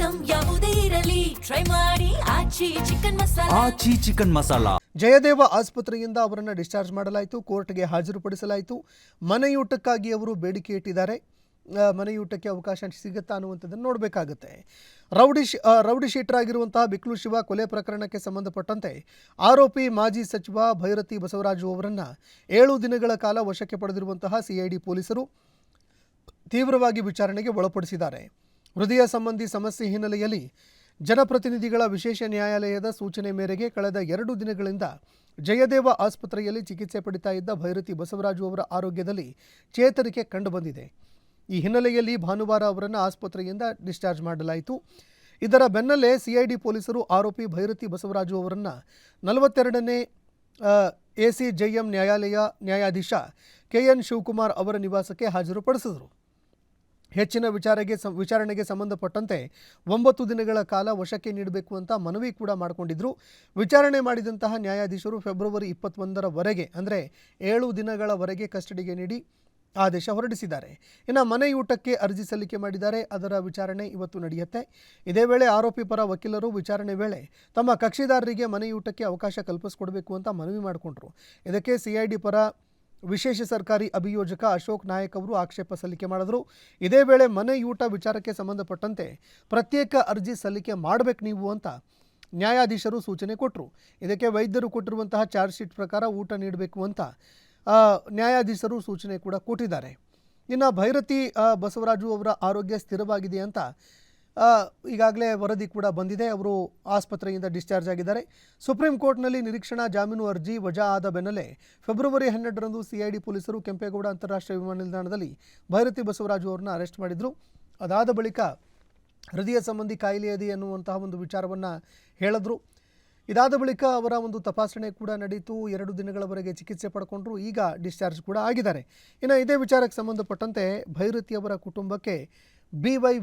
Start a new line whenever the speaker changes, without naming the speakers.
Item ಯಾವುದೇ ಇರಲಿ try ಮಾಡಿ ಆಚಿ ಚಿಕನ್ ಮಸಾಲಾ.
ಜಯದೇವ ಆಸ್ಪತ್ರೆಯಿಂದ ಅವರನ್ನು ಡಿಸ್ಚಾರ್ಜ್ ಮಾಡಲಾಯಿತು. ಕೋರ್ಟ್ಗೆ ಹಾಜರುಪಡಿಸಲಾಯಿತು. ಮನೆಯೂಟಕ್ಕಾಗಿ ಅವರು ಬೇಡಿಕೆ ಇಟ್ಟಿದ್ದಾರೆ. ಮನೆಯೂಟಕ್ಕೆ ಅವಕಾಶ ಸಿಗುತ್ತಾ ಅನ್ನುವಂಥದ್ದನ್ನು ನೋಡಬೇಕಾಗುತ್ತೆ. ರೌಡಿ ಶೀಟರ್ ಆಗಿರುವಂತಹ ಬಿಕ್ಲು ಶಿವ ಕೊಲೆ ಪ್ರಕರಣಕ್ಕೆ ಸಂಬಂಧಪಟ್ಟಂತೆ ಆರೋಪಿ ಮಾಜಿ ಸಚಿವ ಭೈರತಿ ಬಸವರಾಜು ಅವರನ್ನು 7 ದಿನಗಳ ಕಾಲ ವಶಕ್ಕೆ ಪಡೆದಿರುವಂತಹ ಸಿಐಡಿ ಪೊಲೀಸರು ತೀವ್ರವಾಗಿ ವಿಚಾರಣೆಗೆ ಒಳಪಡಿಸಿದ್ದಾರೆ. ಹೃದಯ ಸಂಬಂಧಿ ಸಮಸ್ಯೆ ಹಿನ್ನೆಲೆಯಲ್ಲಿ ಜನಪ್ರತಿನಿಧಿಗಳ ವಿಶೇಷ ನ್ಯಾಯಾಲಯದ ಸೂಚನೆ ಮೇರೆಗೆ ಕಳೆದ 2 ದಿನಗಳಿಂದ ಜಯದೇವ ಆಸ್ಪತ್ರೆಯಲ್ಲಿ ಚಿಕಿತ್ಸೆ ಪಡಿತಾ ಇದ್ದ ಭೈರತಿ ಬಸವರಾಜು ಅವರ ಆರೋಗ್ಯದಲ್ಲಿ ಚೇತರಿಕೆ ಕಂಡುಬಂದಿದೆ. ಈ ಹಿನ್ನೆಲೆಯಲ್ಲಿ ಭಾನುವಾರ ಅವರನ್ನು ಆಸ್ಪತ್ರೆಯಿಂದ ಡಿಸ್ಚಾರ್ಜ್ ಮಾಡಲಾಯಿತು. ಇದರ ಬೆನ್ನಲ್ಲೇ ಸಿಐಡಿ ಪೊಲೀಸರು ಆರೋಪಿ ಭೈರತಿ ಬಸವರಾಜು ಅವರನ್ನು 42ನೇ ACJM ನ್ಯಾಯಾಲಯ ನ್ಯಾಯಾಧೀಶ KN ಶಿವಕುಮಾರ್ ಅವರ ನಿವಾಸಕ್ಕೆ ಹಾಜರುಪಡಿಸಿದರು. ಹೆಚ್ಚಿನ ವಿಚಾರಣೆಗೆ ಸಂಬಂಧಪಟ್ಟಂತೆ 9 ದಿನಗಳ ಕಾಲ ವಶಕ್ಕೆ ನೀಡಬೇಕು ಅಂತ ಮನವಿ ಕೂಡ ಮಾಡಿಕೊಂಡಿದ್ರು. ವಿಚಾರಣೆ ಮಾಡಿದಂತಹ ನ್ಯಾಯಾಧೀಶರು ಫೆಬ್ರವರಿ 21ರವರೆಗೆ ಅಂದರೆ 7 ದಿನಗಳವರೆಗೆ ಕಸ್ಟಡಿಗೆ ನೀಡಿ ಆದೇಶ ಹೊರಡಿಸಿದ್ದಾರೆ. ಇನ್ನು ಮನೆಯೂಟಕ್ಕೆ ಅರ್ಜಿ ಸಲ್ಲಿಕೆ ಮಾಡಿದ್ದಾರೆ. ಅದರ ವಿಚಾರಣೆ ಇವತ್ತು ನಡೆಯುತ್ತೆ. ಇದೇ ವೇಳೆ ಆರೋಪಿ ಪರ ವಕೀಲರು ವಿಚಾರಣೆ ವೇಳೆ ತಮ್ಮ ಕಕ್ಷಿದಾರರಿಗೆ ಮನೆಯೂಟಕ್ಕೆ ಅವಕಾಶ ಕಲ್ಪಿಸಿಕೊಡಬೇಕು ಅಂತ ಮನವಿ ಮಾಡಿಕೊಂಡ್ರು. ಇದಕ್ಕೆ ಸಿಐಡಿ ಪರ ವಿಶೇಷ ಸರ್ಕಾರಿ ಅಭಿಯೋಜಕ ಅಶೋಕ್ ನಾಯಕ್ ಅವರು ಆಕ್ಷೇಪ ಸಲ್ಲಿಕೆ ಮಾಡಿದರು. ಇದೇ ವೇಳೆ ಮನೆಯೂಟ ವಿಚಾರಕ್ಕೆ ಸಂಬಂಧಪಟ್ಟಂತೆ ಪ್ರತ್ಯೇಕ ಅರ್ಜಿ ಸಲ್ಲಿಕೆ ಮಾಡಬೇಕು ನೀವು ಅಂತ ನ್ಯಾಯಾಧೀಶರು ಸೂಚನೆ ಕೊಟ್ಟರು. ಇದಕ್ಕೆ ವೈದ್ಯರು ಕೊಟ್ಟಿರುವಂತಹ ಚಾರ್ಜ್ ಶೀಟ್ ಪ್ರಕಾರ ಊಟ ನೀಡಬೇಕು ಅಂತ ನ್ಯಾಯಾಧೀಶರು ಸೂಚನೆ ಕೂಡ ಕೊಟ್ಟಿದ್ದಾರೆ. ಇನ್ನು ಭೈರತಿ ಬಸವರಾಜು ಅವರ ಆರೋಗ್ಯ ಸ್ಥಿರವಾಗಿದೆ ಅಂತ ಈಗಾಗಲೇ ವರದಿ ಕೂಡ ಬಂದಿದೆ. ಅವರು ಆಸ್ಪತ್ರೆಯಿಂದ ಡಿಸ್ಚಾರ್ಜ್ ಆಗಿದ್ದಾರೆ. ಸುಪ್ರೀಂ ಕೋರ್ಟ್ನಲ್ಲಿ ನಿರೀಕ್ಷಣಾ ಜಾಮೀನು ಅರ್ಜಿ ವಜಾ ಆದ ಬೆನ್ನಲ್ಲೇ ಫೆಬ್ರವರಿ 12ರಂದು ಸಿಐಡಿ ಪೊಲೀಸರು ಕೆಂಪೇಗೌಡ ಅಂತಾರಾಷ್ಟ್ರೀಯ ವಿಮಾನ ನಿಲ್ದಾಣದಲ್ಲಿ ಭೈರತಿ ಬಸವರಾಜು ಅವರನ್ನು ಅರೆಸ್ಟ್ ಮಾಡಿದರು. ಅದಾದ ಬಳಿಕ ಹೃದಯ ಸಂಬಂಧಿ ಕಾಯಿಲೆ ಇದೆ ಎನ್ನುವಂತಹ ಒಂದು ವಿಚಾರವನ್ನು ಹೇಳಿದ್ರು. ಇದಾದ ಬಳಿಕ ಅವರ ಒಂದು ತಪಾಸಣೆ ಕೂಡ ನಡೀತು. 2 ದಿನಗಳವರೆಗೆ ಚಿಕಿತ್ಸೆ ಪಡ್ಕೊಂಡ್ರು. ಈಗ ಡಿಸ್ಚಾರ್ಜ್ ಕೂಡ ಆಗಿದ್ದಾರೆ. ಇನ್ನು ಇದೇ ವಿಚಾರಕ್ಕೆ ಸಂಬಂಧಪಟ್ಟಂತೆ ಭೈರತಿ ಅವರ ಕುಟುಂಬಕ್ಕೆ BY